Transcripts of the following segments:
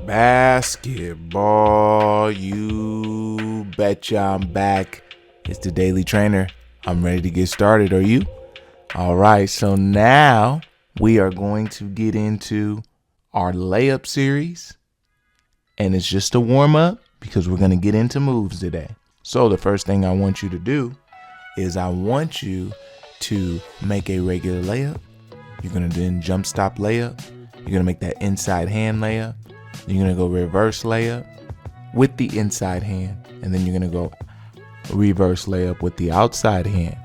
Basketball, you betcha I'm back. It's the Daily Trainer. I'm ready to get started. Are you? All right, so now we are going to get into our layup series. And it's just a warm up because we're going to get into moves today. So the first thing I want you to do is I want you to make a regular layup. You're going to then jump stop layup. You're going to make that inside hand layup. You're going to go reverse layup with the inside hand. And then you're going to go reverse layup with the outside hand.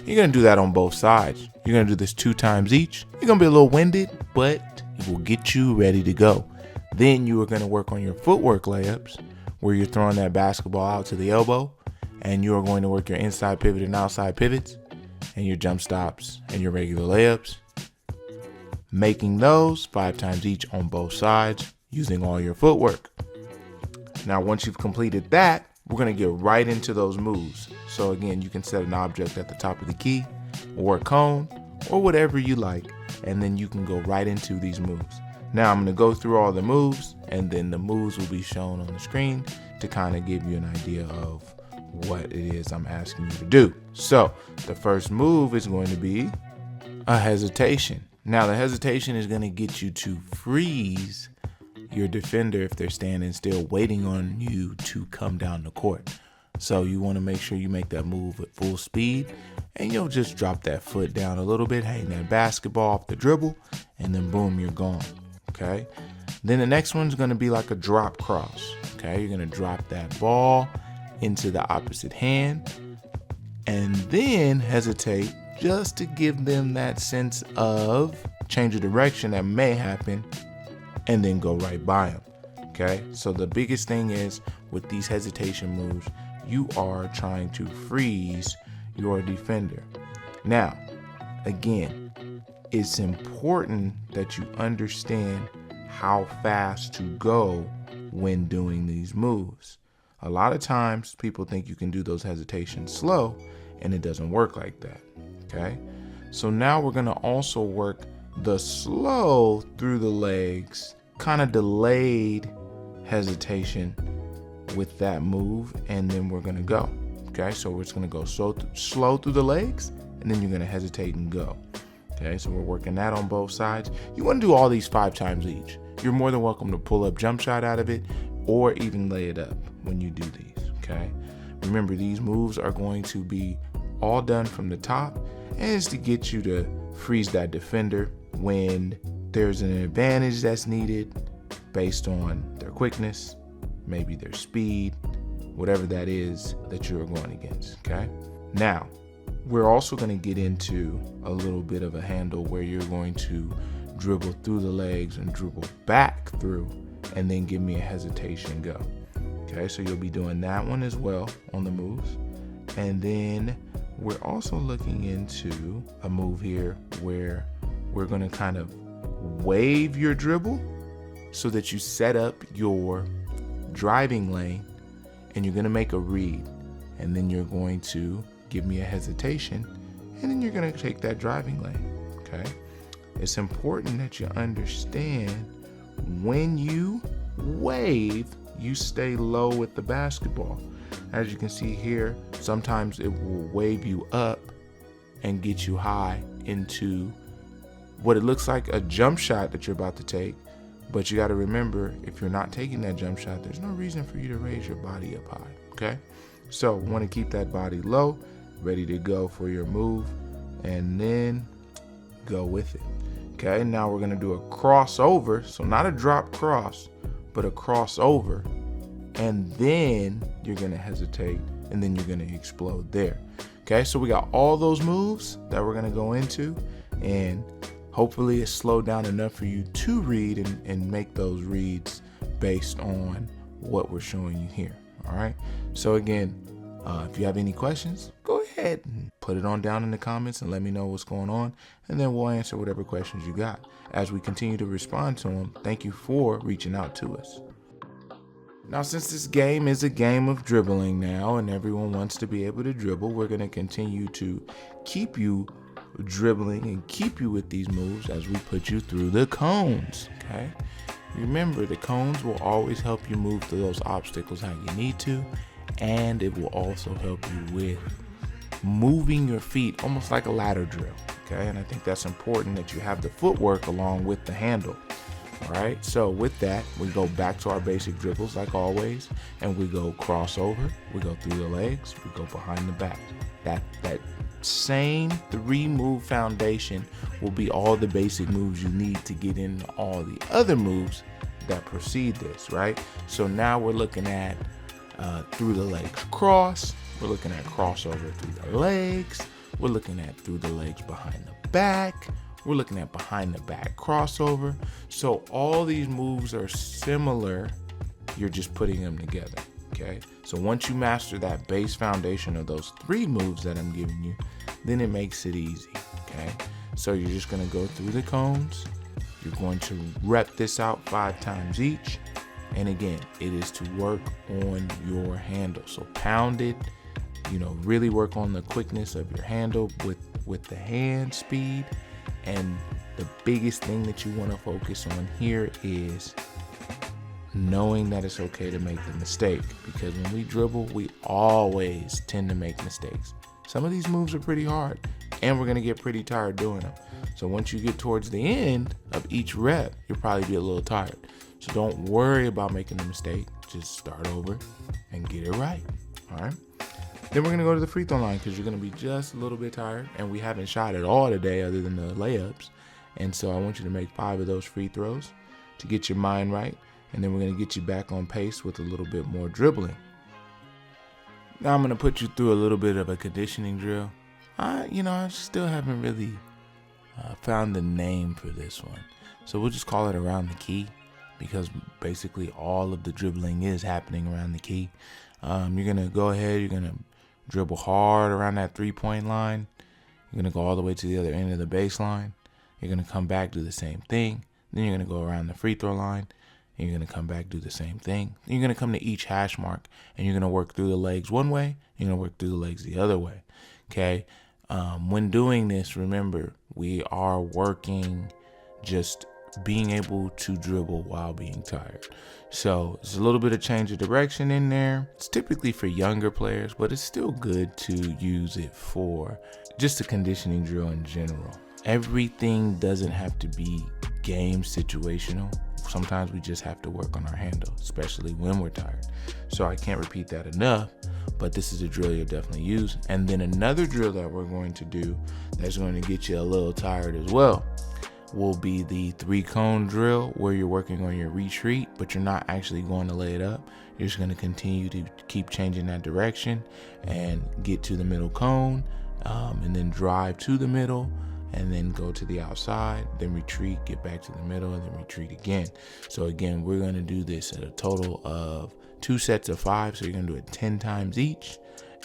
You're going to do that on both sides. You're going to do this 2 times each. You're going to be a little winded, but it will get you ready to go. Then you are going to work on your footwork layups where you're throwing that basketball out to the elbow. And you are going to work your inside pivot and outside pivots and your jump stops and your regular layups. Making those 5 times each on both sides using all your footwork. Now, once you've completed that, we're going to get right into those moves. So again, you can set an object at the top of the key or a cone or whatever you like, and then you can go right into these moves. Now I'm going to go through all the moves, and then the moves will be shown on the screen to kind of give you an idea of what it is I'm asking you to do. So the first move is going to be a hesitation. Now the hesitation is going to get you to freeze your defender if they're standing still waiting on you to come down the court. So you want to make sure you make that move at full speed, and you'll just drop that foot down a little bit, hang that basketball off the dribble, and then boom, you're gone. Okay. Then the next one's going to be like a drop cross. Okay. You're going to drop that ball into the opposite hand and then hesitate just to give them that sense of change of direction that may happen, and then go right by them. Okay, so the biggest thing is with these hesitation moves, you are trying to freeze your defender. Now, again, it's important that you understand how fast to go when doing these moves. A lot of times people think you can do those hesitations slow, and it doesn't work like that. Okay, so now we're going to also work the slow through the legs, kind of delayed hesitation with that move, and then we're going to go. Okay, so we're just going to go slow through the legs, and then you're going to hesitate and go. Okay, so we're working that on both sides. You want to do all these 5 times each. You're more than welcome to pull up jump shot out of it or even lay it up when you do these. Okay, remember these moves are going to be all done from the top, and it's to get you to freeze that defender when there's an advantage that's needed based on their quickness, maybe their speed, whatever that is that you're going against. Okay, now we're also going to get into a little bit of a handle where you're going to dribble through the legs and dribble back through, and then give me a hesitation go. Okay, so you'll be doing that one as well on the moves. And then we're also looking into a move here where we're going to kind of wave your dribble so that you set up your driving lane, and you're going to make a read, and then you're going to give me a hesitation, and then you're going to take that driving lane. Okay, it's important that you understand when you wave, you stay low with the basketball. As you can see here, sometimes it will wave you up and get you high into what it looks like a jump shot that you're about to take. But you got to remember, if you're not taking that jump shot, there's no reason for you to raise your body up high. Okay, so want to keep that body low, ready to go for your move, and then go with it. Okay, now we're going to do a crossover. So not a drop cross, but a crossover. And then you're going to hesitate, and then you're going to explode there. Okay, so we got all those moves that we're going to go into, and hopefully it's slowed down enough for you to read and make those reads based on what we're showing you here. All right, so again, if you have any questions, go ahead and put it on down in the comments and let me know what's going on, and then we'll answer whatever questions you got as we continue to respond to them. Thank you for reaching out to us. Now, since this game is a game of dribbling now, and everyone wants to be able to dribble, we're going to continue to keep you dribbling and keep you with these moves as we put you through the cones. Okay, Remember, the cones will always help you move through those obstacles how you need to, and it will also help you with moving your feet almost like a ladder drill. Okay, and I think that's important that you have the footwork along with the handle. All right, so with that, we go back to our basic dribbles like always, and we go crossover, we go through the legs, we go behind the back. That same 3-move foundation will be all the basic moves you need to get into all the other moves that precede this, right? So now we're looking at through the legs cross, we're looking at crossover through the legs, we're looking at through the legs behind the back, we're looking at behind the back crossover. So all these moves are similar, you're just putting them together. Okay, so once you master that base foundation of those 3 moves that I'm giving you, then it makes it easy. Okay, so you're just going to go through the cones. You're going to rep this out 5 times each. And again, it is to work on your handle. So pound it, really work on the quickness of your handle with the hand speed. And the biggest thing that you want to focus on here is knowing that it's okay to make the mistake, because when we dribble, we always tend to make mistakes. Some of these moves are pretty hard, and we're going to get pretty tired doing them. So once you get towards the end of each rep, you'll probably be a little tired. So don't worry about making the mistake. Just start over and get it right. All right. Then we're going to go to the free throw line, because you're going to be just a little bit tired, and we haven't shot at all today other than the layups. And so I want you to make 5 of those free throws to get your mind right. And then we're going to get you back on pace with a little bit more dribbling. Now I'm going to put you through a little bit of a conditioning drill. I still haven't really found the name for this one. So we'll just call it around the key, because basically all of the dribbling is happening around the key. You're going to go ahead, you're going to dribble hard around that 3-point line. You're going to go all the way to the other end of the baseline. You're going to come back, do the same thing. Then you're going to go around the free throw line. You're going to come back, do the same thing. Then you're going to come to each hash mark, and you're going to work through the legs one way. You're going to work through the legs the other way. Okay. When doing this, remember, we are working just being able to dribble while being tired. So there's a little bit of change of direction in there. It's typically for younger players, but it's still good to use it for just a conditioning drill in general. Everything doesn't have to be game situational. Sometimes we just have to work on our handle, especially when we're tired. So I can't repeat that enough, but this is a drill you'll definitely use. And then another drill that we're going to do that's going to get you a little tired as well will be the 3-cone drill, where you're working on your retreat, but you're not actually going to lay it up. You're just going to continue to keep changing that direction and get to the middle cone, and then drive to the middle, and then go to the outside, then retreat, get back to the middle, and then retreat again. So again, we're going to do this at a total of 2 sets of 5. So you're going to do it 10 times each.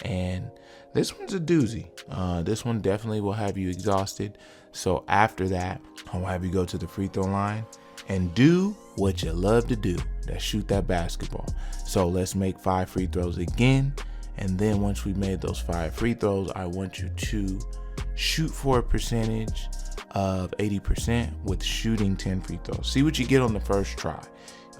And this one's a doozy. This one definitely will have you exhausted. So after that, I'll have you go to the free throw line and do what you love to do. That's shoot that basketball. So let's make 5 free throws again. And then once we've made those 5 free throws, I want you to shoot for a percentage of 80% with shooting 10 free throws. See what you get on the first try.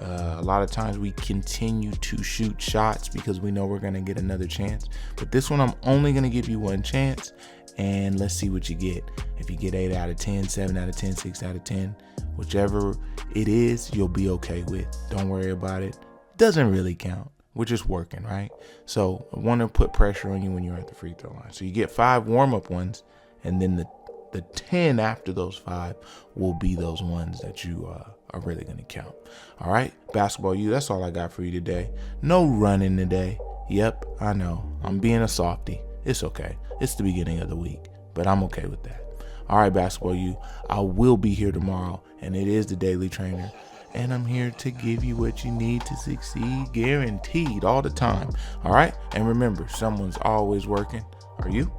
A lot of times we continue to shoot shots because we know we're going to get another chance. But this one, I'm only going to give you 1 chance. And let's see what you get. If you get 8 out of 10, 7 out of 10, 6 out of 10, whichever it is, you'll be okay with. Don't worry about it. Doesn't really count. We're just working, right? So I want to put pressure on you when you're at the free throw line. So you get 5 warm-up ones, and then the 10 after those 5 will be those ones that you are really going to count. All right, basketball U, that's all I got for you today. No running today. Yep, I know. I'm being a softie. It's okay. It's the beginning of the week, but I'm okay with that. All right, basketball U, I will be here tomorrow, and it is the Daily Trainer. And I'm here to give you what you need to succeed, guaranteed all the time. All right. And remember, someone's always working. Are you?